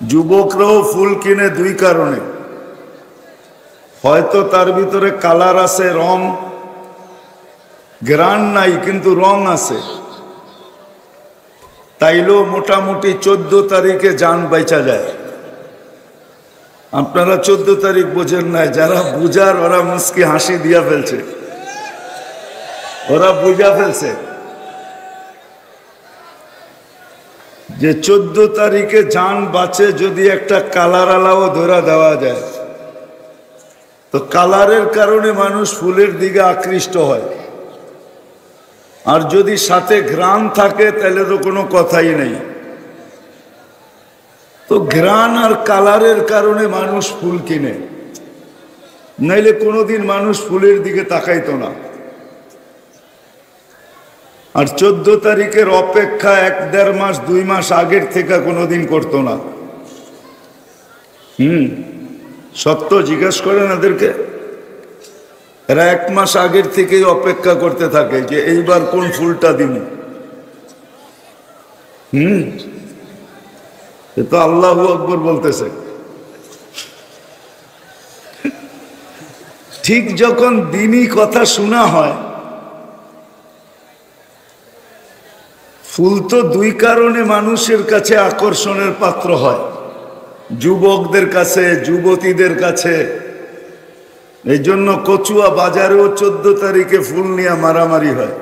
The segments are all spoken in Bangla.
যুবকরাও ফুল কিনে দুই কারণে, হয়তো তার ভিতরে কালার আছে, রং, গ্রান নাই কিন্তু রং আছে, তাইলেও মোটামুটি 14 তারিখে জান বাইচা যায়। আপনারা 14 তারিখ বোঝেন নাই, যারা বুঝার ওরা মুস্কি হাসি দিয়া ফেলছে, ওরা বুঝা ফেলছে যে 14 তারিখে জান বাঁচে যদি একটা কালার আলাও ধরা দেওয়া যায়। তো কালারের কারণে মানুষ ফুলের দিকে আকৃষ্ট হয়, আর যদি সাথে ঘ্রাণ থাকে তাহলে তো কোনো কথাই নেই। তো ঘ্রাণ আর কালারের কারণে মানুষ ফুল কিনে, নাইলে কোনোদিন মানুষ ফুলের দিকে তাকাইতো না। আর 14 তারিখের অপেক্ষা 1-1.5 মাস 2 মাস আগের থেকে কোনোদিন করতো না। সত্য জিজ্ঞেস করেন এদেরকে, এরা 1 মাস আগের থেকেই অপেক্ষা করতে থাকে যে এইবার কোন ফুলটা দিব। এ তো আল্লাহু আকবার বলতেছে। ঠিক যখন দিনই কথা শোনা হয়, ফুল তো দুই কারণে মানুষের কাছে আকর্ষণের পাত্র হয়, যুবকদের কাছে, যুবতীদের কাছে। এই জন্য কচুয়া বাজারেও 14 তারিখে ফুল নিয়ে মারামারি হয়।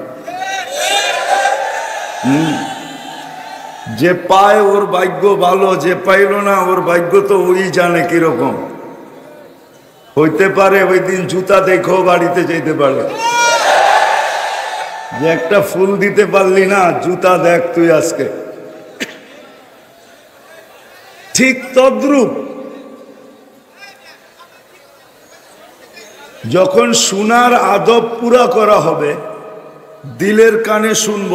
যে পায় ওর ভাগ্য ভালো, যে পাইল না ওর ভাগ্য তো ওই জানে কিরকম। হইতে পারে ওই দিন জুতা দেখো বাড়িতে যেতে পারে, যে একটা ফুল দিতে পারলি না, জুতা দেখ তুই আজকে। ঠিক তদ্রূপ যখন শোনার আদব পুরা করা হবে, দিলের কানে শুনব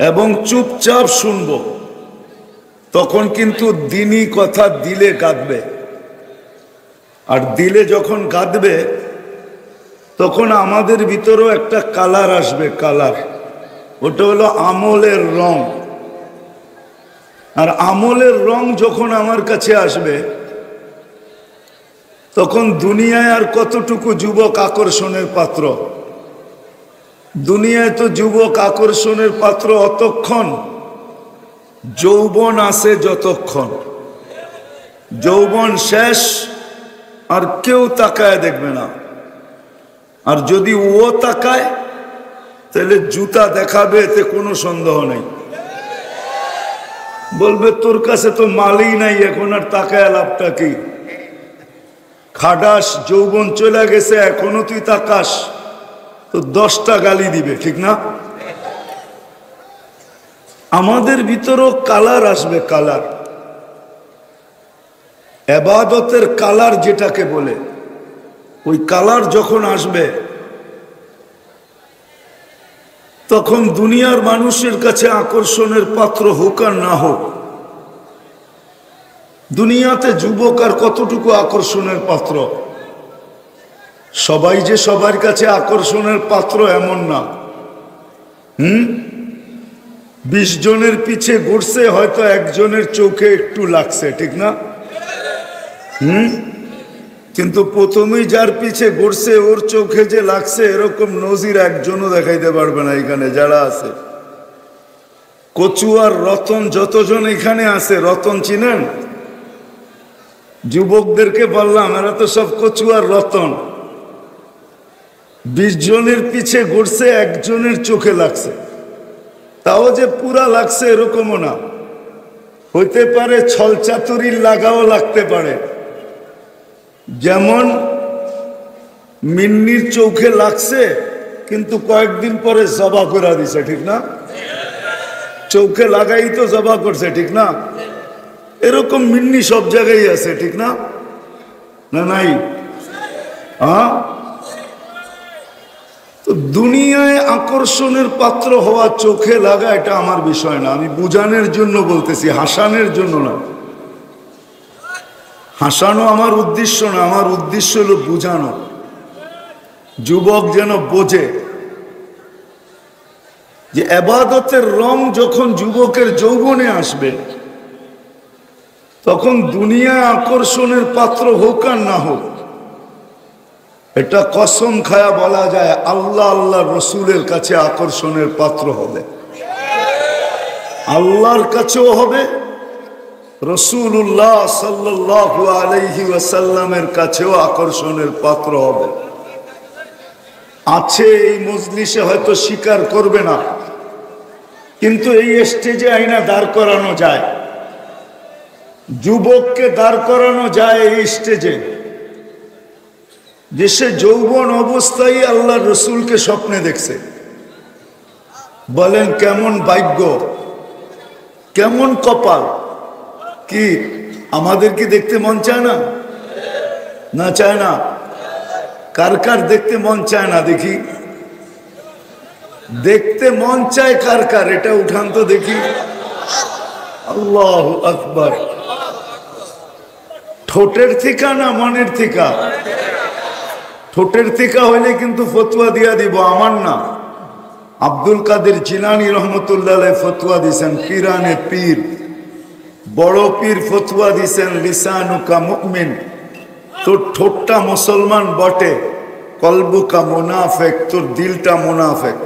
এবং চুপচাপ শুনব, তখন কিন্তু দিনই কথা দিলে গাঁদবে। আর দিলে যখন গাঁদবে তখন আমাদের ভিতরেও একটা কালার আসবে, কালার, ওটা হলো আমলের রং। আর আমলের রং যখন আমার কাছে আসবে, তখন দুনিয়ায় আর কতটুকু যুবক আকর্ষণের পাত্র? দুনিয়ায় তো যুবক আকর্ষণের পাত্র অতক্ষণ যৌবন আছে, যতক্ষণ যৌবন শেষ আর কেউ তাকায় দেখবে না। আর যদি ও তাকায় তাহলে জুতা দেখাবে, এতে কোনো সন্দেহ নেই। বলবে তোর কাছে তো মালই নাই, এখন আর তাকায় লাভটা কি? খাডাস, যৌবন চলে গেছে, এখনো তুই তাকাস, তো 10টা গালি দিবে, ঠিক না? আমাদের ভিতরেও কালার আসবে, কালার, ইবাদতের কালার যেটাকে বলে, ওই কালার যখন আসবে তখন দুনিয়ার মানুষের কাছে আকর্ষণের পাত্র হোক আর না হোক, দুনিয়াতে যুবক আর কতটুকু আকর্ষণের পাত্র? সবাই যে সবার কাছে আকর্ষণের পাত্র এমন না। 20 জনের পিছে ঘুরছে, হয়তো একজনের চোখে একটু লাগছে, ঠিক না? কিন্তু প্রথমেই যার পিছে ঘুরছে ওর চোখে যে লাগছে এরকম নজির একজনও দেখাইতে পারবে না এখানে যারা আছে। কচুয়ার রতন যতজন এখানে আছে, রতন চিনেন? যুবকদেরকে বললাম এরা তো সব কচুয়ার রতন। 20 জনের পিছে ঘুরছে, একজনের চোখে লাগছে, তাও যে পুরা লাগছে এরকমও না, হইতে পারে ছলচাতুরির লাগাও লাগতে পারে। যেমন মিন্নির চোখে লাগছে কিন্তু কয়েকদিন পরে জবা করে দিছে, ঠিক না? চোখে লাগাই তো জবা করছে, ঠিক না? এরকম মিন্নি সব জায়গায় আছে, ঠিক না? না নাই? হ্যাঁ, তো দুনিয়ায় আকর্ষণের পাত্র হওয়া, চোখে লাগা, এটা আমার বিষয় না। আমি বুঝানোর জন্য বলতেছি, হাসানের জন্য না। হাসানো আমার উদ্দেশ্য না, আমার উদ্দেশ্য হলো বুঝানো, যুবক যেন বোঝে যে ইবাদতের রং যখন যুবকের যৌবনে আসবে তখন দুনিয়া আকর্ষণের পাত্র হোক আর না হোক, এটা কসম খায়া বলা যায় আল্লাহ আল্লাহ রসুলের কাছে আকর্ষণের পাত্র হবে, আল্লাহর কাছেও হবে, রাসূলুল্লাহ সাল্লাল্লাহু আলাইহি ওয়াসাল্লামের কাছেও আকর্ষণের পাত্র হবে। আছে এই মজলিসে হয়তো স্বীকার করবে না, কিন্তু এই স্টেজে আইনা দাঁড় করানো যায়, যুবককে দাঁড় করানো যায় এই স্টেজে, যে সে যৌবন অবস্থায় আল্লাহ রসুলকে স্বপ্নে দেখছে। বলেন কেমন ভাগ্য, কেমন কপাল! কি আমাদের কি দেখতে মন চায় না? না চায় না? কার কার দেখতে মন চায় না? দেখি দেখতে মন চায় কার কার, এটা উঠান তো দেখি। আল্লাহু আকবার। ঠোঁটের থিকা না মনের থিকা? ঠোঁটের থিকা হইলে কিন্তু ফতোয়া দিয়া দিব, আমার না। আব্দুল কাদের জিলানী রহমতুল্লাহ আলাইহি ফতোয়া দিছেন, পীরানে পীর, বড় পীর ফতোয়া দিছেন, লিসানুকা মুমিন, তোর ঠোঁটটা মুসলমান বটে, কলবুকা মুনাফিক, তোর দিলটা মুনাফিক।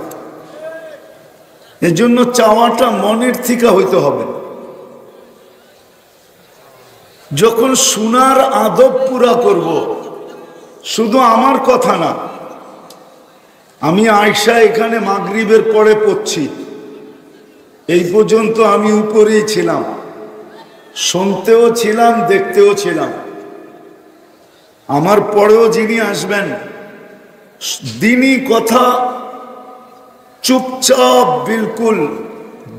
এজন্য চাওয়াটা মনের থিকা হইতে হবে। যখন শোনার আদব পুরা করব, শুধু আমার কথা না, আমি আয়শা এখানে মাগরিবের পরে পড়ছি, এই পর্যন্ত আমি উপরেই ছিলাম, শুনতেও ছিলাম, দেখতেও ছিলাম। আমার পরেও যিনি আসবেন, দিনই কথা চুপচাপ বিলকুল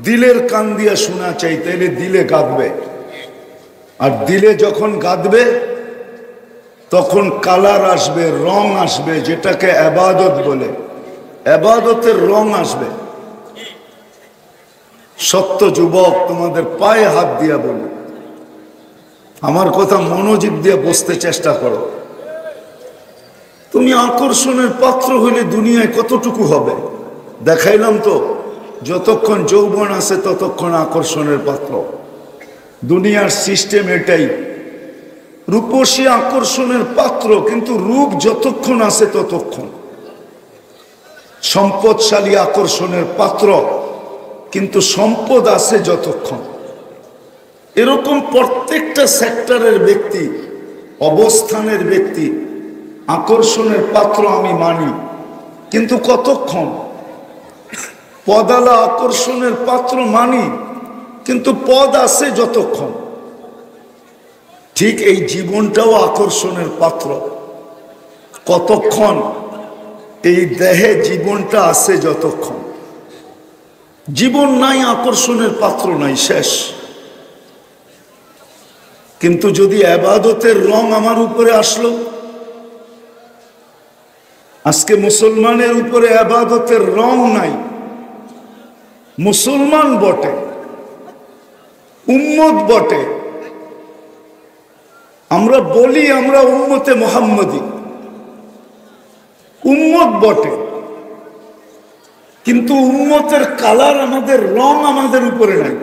দিলের কান দিয়া শোনা চাই, তাইলে দিলে গাঁদবে। আর দিলে যখন গাঁদবে তখন কালার আসবে, রং আসবে, যেটাকে ইবাদত বলে, ইবাদতের রং আসবে। সত্য যুবক, তোমাদের পায়ে হাত দিয়া বলি, আমার কথা মনোযোগ দিয়ে বসতে চেষ্টা করো। তুমি আকর্ষণের পাত্র হইলে দুনিয়ায় কতটুকু হবে দেখাইলাম তো। যতক্ষণ যৌবন আছে ততক্ষণ আকর্ষণের পাত্র। দুনিয়ার সিস্টেম এটাই, রূপসী আকর্ষণের পাত্র, কিন্তু রূপ যতক্ষণ আছে ততক্ষণ। সম্পদশালী আকর্ষণের পাত্র, কিন্তু সম্পদ আছে যতক্ষণ। এরকম প্রত্যেকটা সেক্টরের ব্যক্তি, অবস্থানের ব্যক্তি আকর্ষণের পাত্র আমি মানি, কিন্তু কতক্ষণ? পদালা আকর্ষণের পাত্র মানি, কিন্তু পদ আছে যতক্ষণ। ঠিক এই জীবনটাও আকর্ষণের পাত্র, কতক্ষণ? এই দেহে জীবনটা আছে যতক্ষণ। জীবন নাই, আকর্ষণের পাত্র নাই, শেষ। কিন্তু যদি ইবাদতের রং আমার উপরে আসলো, আজকে মুসলমানের উপরে ইবাদতের রং নাই, মুসলমান বটে, উম্মত বটে, আমরা বলি আমরা উম্মতে মুহাম্মদী, উম্মত বটে, কিন্তু উম্মতের কালার, আমাদের রং আমাদের উপরে নাই।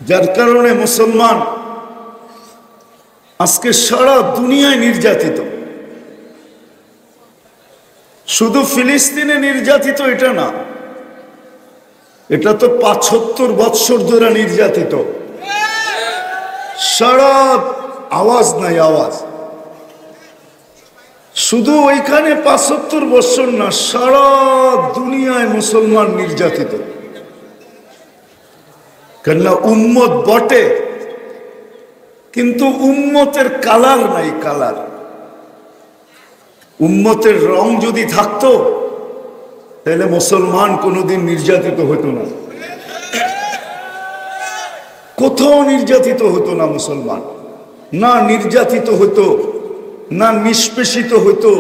যার কারণে মুসলমান আজকে সারা দুনিয়ায় নির্যাতিত। শুধু ফিলিস্তিনে নির্যাতিত এটা না, এটা তো ৭৫ বৎসর ধরে নির্যাতিত। সারা আওয়াজ নাই, আওয়াজ। শুধু ওইখানে ৭৫ বৎসর না, সারা দুনিয়ায় মুসলমান নির্যাতিত। কেননা উম্মত বটে, কিন্তু উম্মতের কালার নাই, কালার। উম্মতের রং যদি থাকতো তাহলে মুসলমান কোনোদিন নির্যাতিত হতো না, কোথাও নির্যাতিত হতো না মুসলমান। না নির্যাতিত হতো, না নিষ্পেষিত হতো,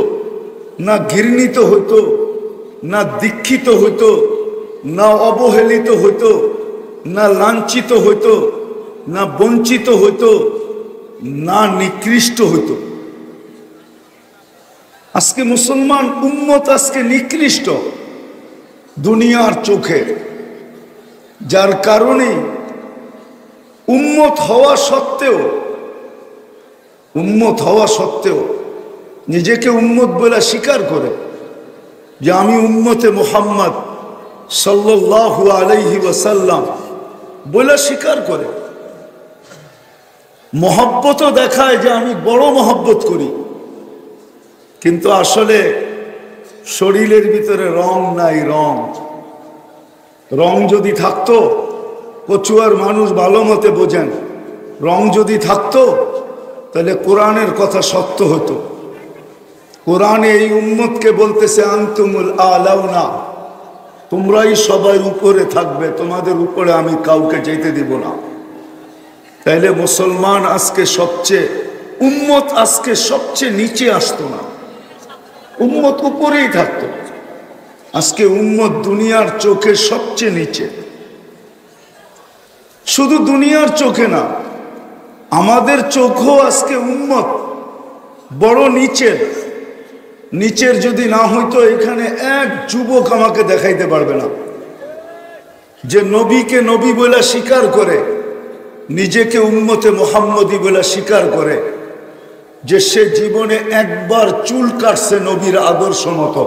না ঘৃণিত হতো, না দীক্ষিত হতো, না অবহেলিত হতো, না লাঞ্ছিত হতো, না বঞ্চিত হতো, না নিকৃষ্ট হতো। আজকে মুসলমান উম্মত আজকে নিকৃষ্ট দুনিয়ার চোখে। যার কারণে উম্মত হওয়া সত্ত্বেও নিজেকে উম্মত বলে স্বীকার করে যে আমি উম্মতে মুহাম্মদ সাল্লাল্লাহু আলাইহি ওয়াসাল্লাম বলে স্বীকার করে, মহব্বতও দেখায় যে আমি বড় মহব্বত করি, কিন্তু আসলে শরীরের ভিতরে রং নাই। রং যদি থাকতো, কচুয়ার মানুষ ভালো মতে বোঝেন, রং যদি থাকতো তাহলে কোরআনের কথা সত্য হতো। কোরআনে এই উম্মতকে বলতেছে আনতুমুল আলাউনা, তোমরাই সবাই উপরে থাকবে, তোমাদের উপরে আমি কাউকে যেতে দিব না। তাইলে মুসলমান আজকে উম্মত আজকে সবচেয়ে নিচে আসতো না, উম্মত উপরেই থাকতো। আজকে উম্মত দুনিয়ার চোখে সবচেয়ে নিচে। শুধু দুনিয়ার চোখে না, আমাদের চোখও আজকে উম্মত বড় নিচের যদি না হইতো এখানে এক যুবক আমাকে দেখাইতে পারবে না যে নবীকে নবী বলে স্বীকার করে, নিজেকে উম্মতে মুহাম্মদী বলে স্বীকার করে, যে সে জীবনে একবার চুল কাটছে নবীর আদর্শ মতো,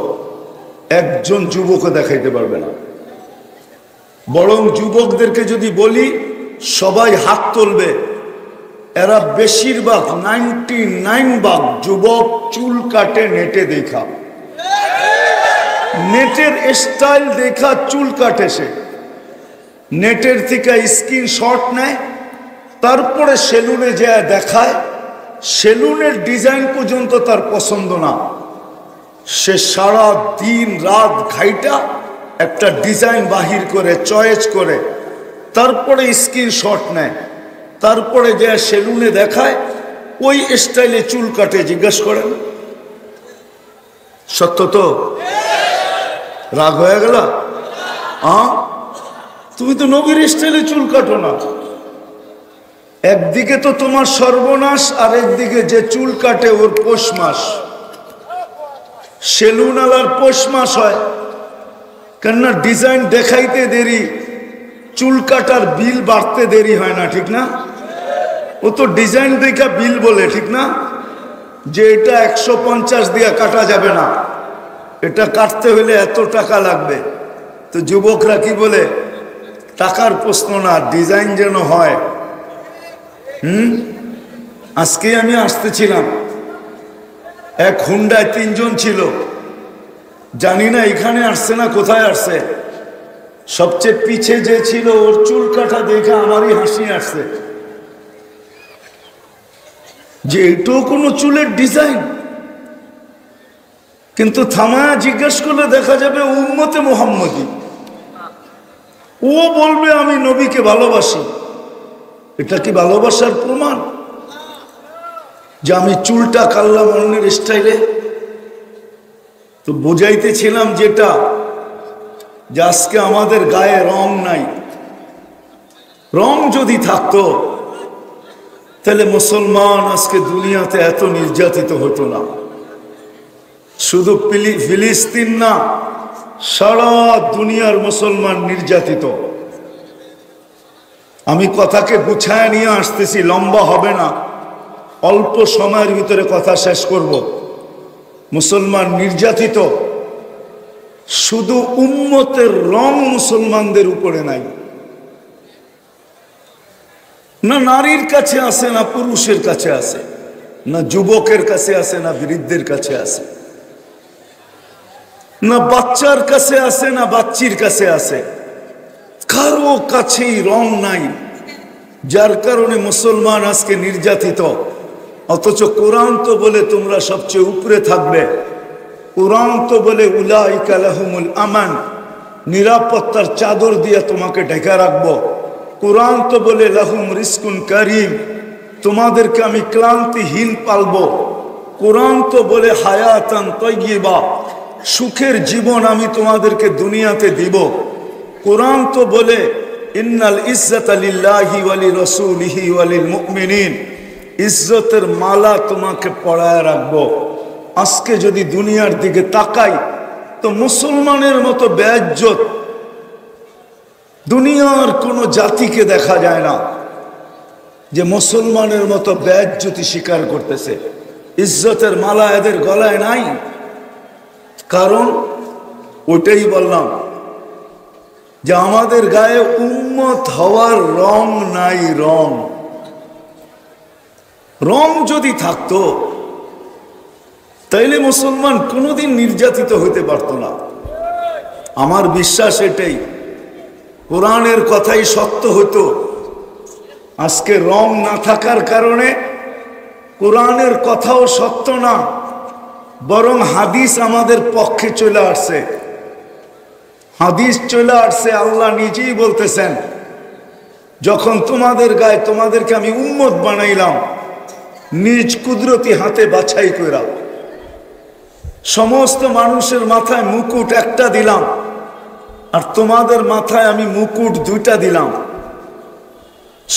একজন যুবকও দেখাইতে পারবে না। বরং যুবকদেরকে যদি বলি সবাই হাত তুলবে, এরা বেশিরভাগ 99% যুবক চুল কাটে নেটে দেখা, নেটের স্টাইল দেখা চুল কাটে। সে নেটের থেকে স্ক্রিনশট নেয়, তারপরে সেলুনে যায় দেখায়, সেলুনের ডিজাইন পর্যন্ত তার পছন্দ না, সে সারা দিন রাত ঘাইটা একটা ডিজাইন বাহির করে চয়েস করে তারপরে স্ক্রিনশট নেয়, তারপরে যে সেলুনে দেখায় ওই স্টাইলে চুল কাটে। জিজ্ঞেস করেন, সত্য তো? রাগ হয়ে গেল? তুমি তো নবীর স্টাইলে চুল কাটো না। একদিকে তো তোমার সর্বনাশ, আর একদিকে যে চুল কাটে ওর পৌষ মাস। সেলুন আলার পৌষ মাস হয়, কেননা ডিজাইন দেখাইতে দেরি, চুল কাটার বিল বাড়তে দেরি হয় না, ঠিক না? ও তো ডিজাইন দেখা বিল বলে, ঠিক না? যে এটা 150 দিয়ে কাটা যাবে না, এটা কাটতে হলে এত টাকা লাগবে। তো যুবকরা কি বলে, টাকার প্রশ্ন না, ডিজাইন যেন হয়। আজকে আমি আসতেছিলাম, এক হুন্ডায় 3 জন ছিল, জানি না এখানে আসছে না কোথায় আসছে। সবচেয়ে পিছে যে ছিল ওর চুল কাটা দেখে আমারই হাসি আসছে, যে এটাও কোনো চুলের ডিজাইন। কিন্তু থামায়া জিজ্ঞেস করলে দেখা যাবে উম্মতে মুহাম্মদী, ও বলবে আমি নবীকে ভালোবাসি। এটা কি ভালোবাসার প্রমাণ যে আমি চুলটা কাটলাম অন্যের স্টাইলে? তো বোঝাইতেছিলাম যেটা, যে আজকে আমাদের গায়ে রং নাই। রং যদি থাকতো তাহলে মুসলমান আজকে দুনিয়াতে এত নির্যাতিত হতো না। শুধু ফিলিস্তিন না, সারা দুনিয়ার মুসলমান নির্যাতিত। আমি কথাকে গুছায় নিয়ে আসতেছি, লম্বা হবে না, অল্প সময়ের ভিতরে কথা শেষ করব। মুসলমান নির্যাতিত, শুধু উম্মতের রং মুসলমানদের উপরে নাই। না নারীর কাছে আছে, না পুরুষের কাছে আছে, না যুবকের কাছে আছে, না বৃদ্ধের কাছে আছে, না বাচ্চার কাছে আছে, না বাচ্চির কাছে আছে। কারো কাছেই রং নাই, যার কারণে মুসলমান আজকে নির্যাতিত। অথচ কোরআন তো বলে তোমরা সবচেয়ে উপরে থাকবে। কোরআন তো বলে উলাইকা লাহুমুল আমান, নিরাপত্তার চাদর দিয়ে তোমাকে ঢেকে রাখবো। কোরআন তো বলে লাহুম রিজকুন কারীম, তোমাদেরকে আমি ক্লান্তিহীন পালবো। কোরআন তো বলে হায়াতান তাইয়্যিবা, সুখের জীবন আমি তোমাদেরকে দুনিয়াতে দিব। কোরআন তো বলে ইন্নাল ইজ্জাতা লিল্লাহি ওয়া লিরাসূলিহি ওয়া লিল মুমিনিন, ইজ্জতের মালা তোমাকে পরায় রাখবো। আজকে যদি দুনিয়ার দিকে তাকাই তো মুসলমানের মতো বেইজ্জত দুনিয়ার কোনো জাতিকে দেখা যায় না। যে মুসলমানের মতো বেইজ্জতি স্বীকার করতেছে, ইজ্জতের মালা এদের গলায় নাই। কারণ ওইটাই বললাম যে আমাদের গায়ে উম্মত হওয়ার রং নাই। রং যদি থাকতো তাইলে মুসলমান কোনোদিন নির্যাতিত হইতে পারত না। আমার বিশ্বাস এটাই, কোরআনের কথাই সত্য হতো। আজকে রং না থাকার কারণে কোরআনের কথাও সত্য না, বরং হাদিস আমাদের পক্ষে চলে আসছে। হাদিস চলে আসছে, আল্লাহ নিজেই বলতেছেন, যখন তোমাদের গায়ে তোমাদেরকে আমি উম্মত বানাইলাম নিজ কুদরতি হাতে বাছাই কইরা, সমস্ত মানুষের মাথায় মুকুট একটা দিলাম, আর তোমাদের মাথায় আমি মুকুট দুইটা দিলাম।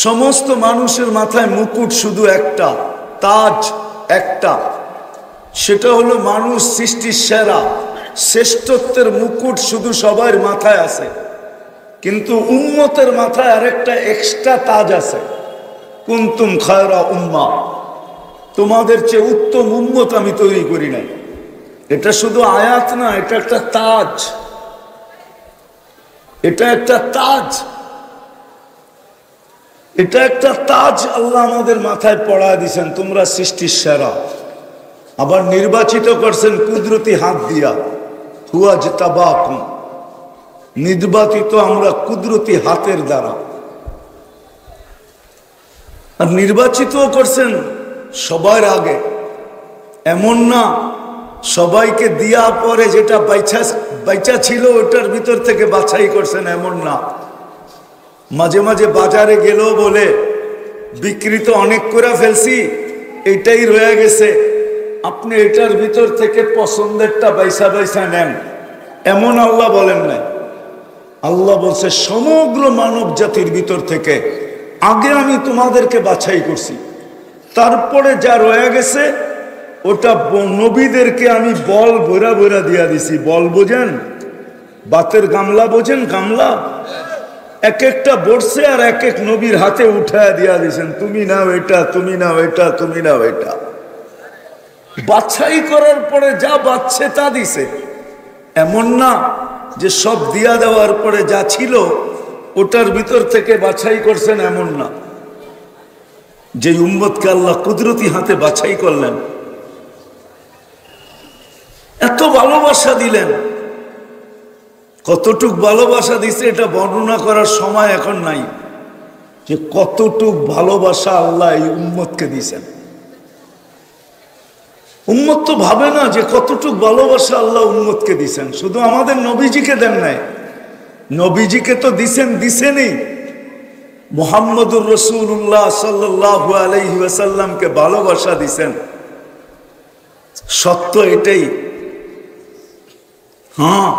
সমস্ত মানুষের মাথায় মুকুট শুধু একটা, তাজ একটা, সেটা হলো মানুষ সৃষ্টির সেরা, শ্রেষ্ঠত্বের মুকুট শুধু সবার মাথায় আছে। কিন্তু উম্মতের মাথায় আরেকটা এক্সট্রা তাজ আছে, কুনতুম খায়রা উম্মা, তোমাদের চেয়ে উত্তম উম্মত আমি তৈরি করি নাই। এটা শুধু আয়াত না, এটা একটা তাজ, এটা একটা তাজ, এটা একটা তাজ আল্লাহ আমাদের মাথায় পড়ায় দিয়েছেন, তোমরা সৃষ্টির সেরা। আবার নির্বাচিত করছেন কুদরতি হাত দিয়া, হুয়া জিতাবাকুম, নির্বাচিত আমরা কুদরতি হাতের দ্বারা। আর নির্বাচিত করছেন সবার আগে, এমন না সবাইকে দিয়া পরে যেটা বাইচা ছিল ওটার ভিতর থেকে বাছাই করছেন, এমন না। মাঝে মাঝে বাজারে গেলেও বলে বিক্রি তো অনেক করে ফেলছি, এটাই রয়ে গেছে, আপনি এটার ভিতর থেকে পছন্দেরটা বাইসা নেন, এমন আল্লাহ বলেন না। আল্লাহ বলছে সমগ্র মানব জাতির ভিতর থেকে আগে আমি তোমাদেরকে বাছাই করছি, তারপরে যা রয়ে গেছে ওটা নবীদেরকে আমি বল বইরা বইরা দিয়া দিছি। বল বোঝেন? বাতের গামলা বোঝেন? গামলা এক একটা বর্ষে আর এক এক নবীর হাতে উঠায় দিয়া দিছেন, তুমি নাও এটা, তুমি নাও এটা, তুমি নাও এটা। বাছাই করার পরে যা বাচ্ছে তা দিছে, এমন না যে সব দিয়া দেওয়ার পরে যা ছিল ওটার ভিতর থেকে বাছাই করছেন, এমন না। যে উম্মতকে আল্লাহ কুদরতি হাতে বাছাই করলেন, এত ভালোবাসা দিলেন, কতটুক ভালোবাসা দিছে এটা বর্ণনা করার সময় এখন নাই, যে কতটুক ভালোবাসা আল্লাহ এই উম্মতকে দিছেন। উম্মত তো ভাবে না যে কতটুক ভালোবাসা আল্লাহ উম্মতকে দিছেন। শুধু আমাদের নবীজিকে দেন নাই, নবীজিকে তো দিছেনই, মুহাম্মদুর রাসূলুল্লাহ সাল্লাল্লাহু আলাইহি ওয়াসাল্লামকে ভালোবাসা দিছেন। সত্য এটাই, হ্যাঁ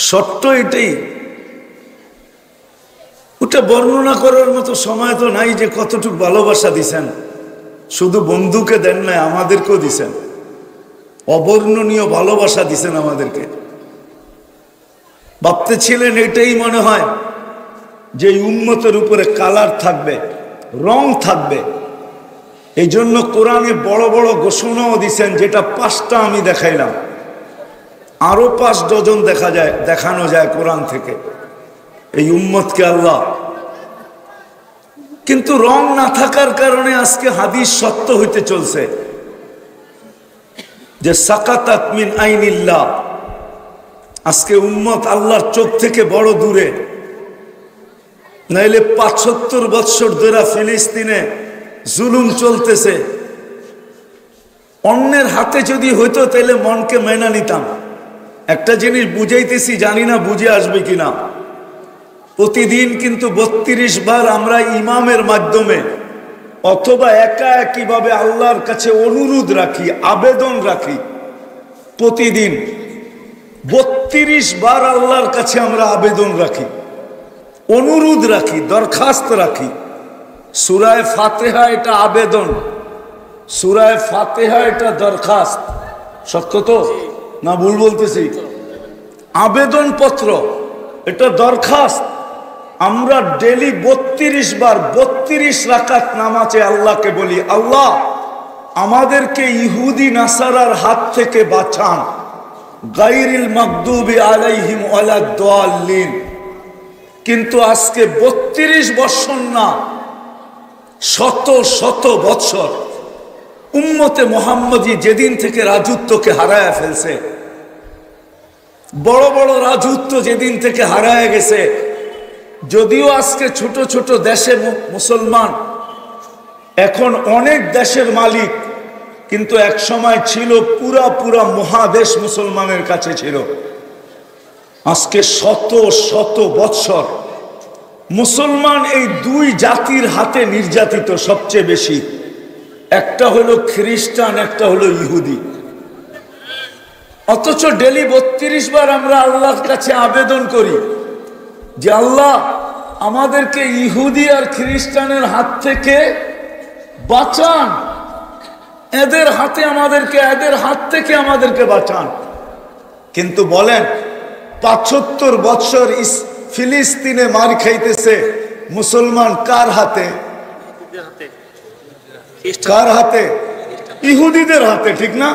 সত্য এটাই। ওটা বর্ণনা করার মতো সময় তো নাই যে কতটুক ভালোবাসা দিছেন। শুধু বন্ধুকে দেন নাই, আমাদেরকেও দিছেন, অবর্ণনীয় ভালোবাসা দিছেন আমাদেরকে। ভাবতে ছিলেন এটাই মনে হয় যে উম্মতের উপরে কালার থাকবে, রং থাকবে, এই জন্য কোরআনে বড় বড় ঘোষণাও দিছেন, যেটা 5টা আমি দেখাইলাম, আরো 5 ডজন দেখানো যায় কোরআন থেকে এই উম্মতকে আল্লাহ। কিন্তু রং না থাকার কারণে আজকে হাদিস সত্য হইতে চলছে যে সাকাতাত মিন আইনিল্লাহ, আজকে উম্মত আল্লাহর চোখ থেকে বড় দূরে। নাইলে 75 বৎসর ধরে ফিলিস্তিনে জুলুম চলতেছে, অন্যের হাতে যদি হইতো তাহলে মনকে মেনে নিতাম। একটা জিনিস বুঝাইতেছি, জানি না বুঝে আসবে কিনা। প্রতিদিন কিন্তু 32 বার আমরা ইমামের মাধ্যমে অথবা একা একইভাবে আল্লাহর কাছে অনুরোধ রাখি, আবেদন রাখি। প্রতিদিন 32 বার আল্লাহর কাছে আমরা আবেদন রাখি, অনুরোধ রাখি, দরখাস্ত রাখি। সূরায়ে ফাতিহা এটা আবেদন, সূরায়ে ফাতিহা এটা দরখাস্ত। সত্য তো না ভুল বলতেছি? আবেদন পত্র এটা দরখাস্ত, আমরা ডেলি 32 বার 32 রাকাত নামাজে আল্লাহকে বলি, আল্লাহ আমাদেরকে ইহুদি নাসারার হাত থেকে বাঁচান, গায়রিল মাগদুবি আলাইহিম ওয়ালাদ-দাল্লিন। কিন্তু আজকে 32 বছর না, শত শত বছর উম্মতে মুহাম্মদী যেদিন থেকে রাজত্বকে হারায় ফেলছে, বড় বড় রাজত্ব যেদিন থেকে হারায় গেছে, যদিও আজকে ছোট ছোট দেশে মুসলমান, এখন অনেক দেশের মালিক, কিন্তু এক সময় ছিল পুরা পুরা মহাদেশ মুসলমানের কাছে ছিল। আজকে শত শত বৎসর মুসলমান এই দুই জাতির হাতে নির্যাতিত সবচেয়ে বেশি, একটা হলো খ্রিস্টান, একটা হলো ইহুদি। অথচ ডেলি 32 বার আমরা আল্লাহর কাছে আবেদন করি যে আল্লাহ আমাদেরকে ইহুদি আর খ্রিস্টানের হাত থেকে বাঁচান, এদের হাত থেকে আমাদেরকে বাঁচান। কিন্তু বলেন 75 বছর ফিলিস্তিনে মার খাইতেছে মুসলমান কার হাতে? কার হাতে? ইহুদিদের হাতে, ঠিক না?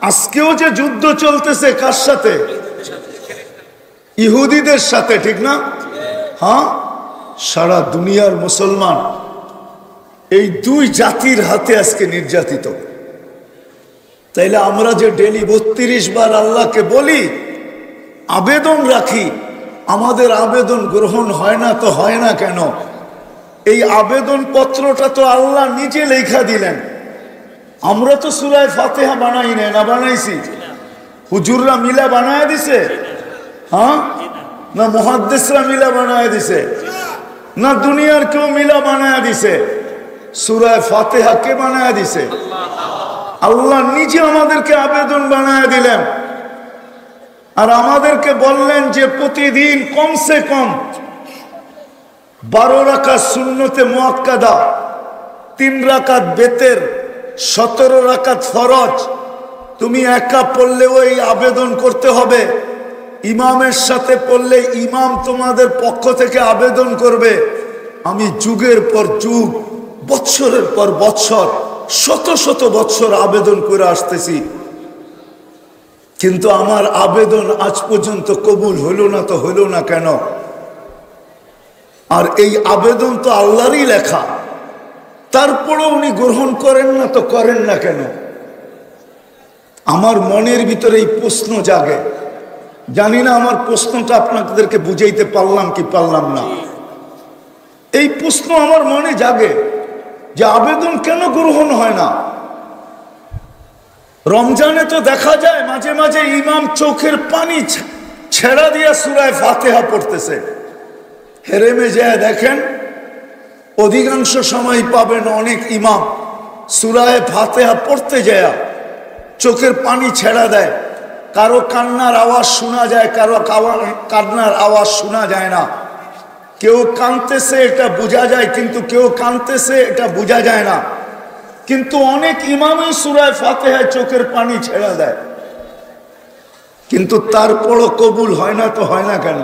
আজকেও যে যুদ্ধ চলতেছে কার সাথে? ইহুদিদের সাথে, ঠিক না? হ্যাঁ, সারা দুনিয়ার মুসলমান এই দুই জাতির হাতে আজকে নির্যাতিত। তাইলে আমরা যে ডেলি 32 বার আল্লাহকে বলি, আবেদন রাখি, আমাদের আবেদন গ্রহণ হয় না তো হয় না কেন? এই আবেদন পত্রটা তো আল্লাহ নিজে লেখা দিলেন। আমরা তো সূরা ফাতিহা বানাই না, বানাইছি? হুজুররা মিলা বানায় দিছে? হ্যাঁ, না মুহাদ্দিসরা মিলা বানায় দিছে? না দুনিয়ার কেউ মিলা বানায় দিছে? সূরা ফাতিহা কে বানায় দিছে? আল্লাহ নিজে আমাদেরকে আবেদন বানায় দিলেন। আর আমাদেরকে বললেন যে প্রতিদিন কমসে কম 12 রাকাত সুন্নতে মুআক্কাদা, 3 রাকাত বেতের, 17 রাকাত ফরজ। তুমি একা পড়লেও এই আবেদন করতে হবে, ইমামের সাথে পড়লে ইমাম তোমাদের পক্ষ থেকে আবেদন করবে। আমি যুগের পর যুগ, বৎসরের পর বৎসর, শত শত বৎসর আবেদন করে আসতেছি, কিন্তু আমার আবেদন আজ পর্যন্ত কবুল হইল না। তো হইল না কেন? আর এই আবেদন তো আল্লাহরই লেখা, তারপরেও উনি গ্রহণ করেন না। তো করেন না কেন? আমার মনের ভিতরে এই প্রশ্ন জাগে। জানি না আমার প্রশ্নটা আপনাদেরকে বুঝাইতে পারলাম কি পারলাম না। এই প্রশ্ন আমার মনে জাগে যে আবেদন কেন গ্রহণ হয় না? রমজানে তো দেখা যায় মাঝে মাঝে ইমাম চোখের পানি ছেড়া দিয়া সূরা ফাতিহা পড়তেছে। হেরেমে যায় দেখেন, অধিকাংশ সময় পাবেন অনেক ইমাম সূরা ফাতিহা পড়তে যায় চোখের পানি ছেড়া দেয়। কারো কান্নার আওয়াজ শোনা যায়, কারো কান্নার আওয়াজ শোনা যায় না। কেউ কাঁদতেছে এটা বোঝা যায়, কিন্তু কেউ কাঁদতেছে এটা বোঝা যায় না। কিন্তু অনেক ইমামই সূরা ফাতিহায় চোখের পানি ছেড়া দেয়, কিন্তু তারপরও কবুল হয় না। তো হয় না কেন?